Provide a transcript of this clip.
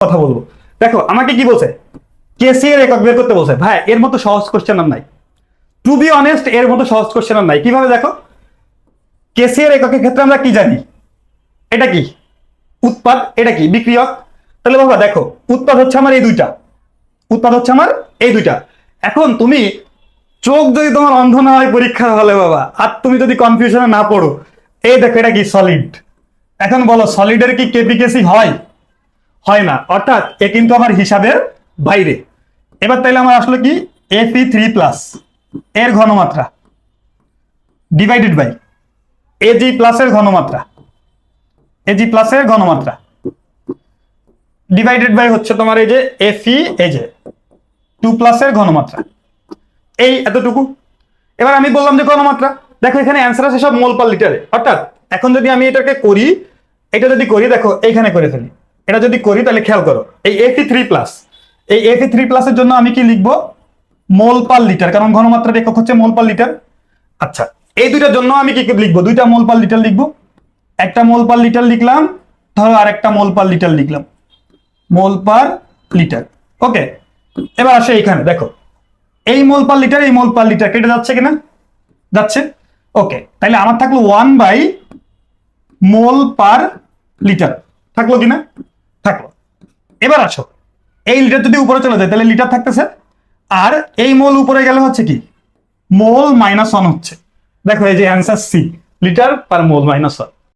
কথা বলবো। দেখো আমাকে কি বলছে, কেসি এর একক বের করতে বলছে। ভাই এর মতো সহজ কোশ্চেন আর নাই, টু বি অনেস্ট এর মতো সহজ কোশ্চেন আর নাই। কিভাবে দেখো, কেসি এর এককের ক্ষেত্রে আমরা কি জানি, এটা কি উৎপাদ, এটা কি বিক্রিয়ক। তাহলে বাবা দেখো উৎপাদ হচ্ছে আমার এই দুইটা, উৎপাদ হচ্ছে আমার এই দুইটা। এখন তুমি চোখ যদি তোমার অন্ধ না হয় পরীক্ষার হলে বাবা, আর তুমি যদি কনফিউশনে না পড়ো, এই দেখো এটা কি সলিড। এখন বলো সলিডের কি কেপিকেসি হয়? হয় না, অর্থাৎ এ কিন্তু আমার হিসাবের বাইরে। এবার তাইলে আমার আসলে কি Fe3+ এর ঘনমাত্রা ডিভাইডেড বাই Ag+ এর ঘনমাত্রা, Ag+ এর ঘনমাত্রা ডিভাইডেড বাই হচ্ছে তোমার এই যে Fe2+ এর ঘনমাত্রা, এই এতটুকু। এবার আমি বললাম যে ঘনমাত্রা, দেখো এখানে অ্যান্সার আছে সব মোল পার লিটারে। অর্থাৎ এখন যদি আমি এটাকে করি, এটা যদি করি দেখো এইখানে করে ফেলি, এটা যদি করি তাহলে খেয়াল করো এই Fe3+, এই Fe3+ এর জন্য আমি কি লিখবো, মোল পার লিটার, কারণ ঘনমাত্রার একক হচ্ছে মোল পার লিটার। আচ্ছা এই দুইটার জন্য আমি কি লিখবো, দুইটা মোল পার লিটার লিখবো। একটা মোল পার লিটার লিখলাম, ধরো আর একটা মোল পার লিটার লিখলাম, মোল পার লিটার। ওকে, এবার আসে এইখানে দেখো এই মোল পার লিটার এই মোল পার লিটার কেটে যাচ্ছে কিনা, যাচ্ছে। ওকে, তাহলে আমার থাকলো 1/, মোল পার লিটার থাকলো কিনা, থাকলো। এবার আসো এই লিটার যদি উপরে চলে যায় তাহলে লিটার থাকতেছে, আর এই মোল উপরে গেলে হচ্ছে কি মোল -1 হচ্ছে। দেখো এই যে অ্যান্সার সি, লিটার পার মোল -1।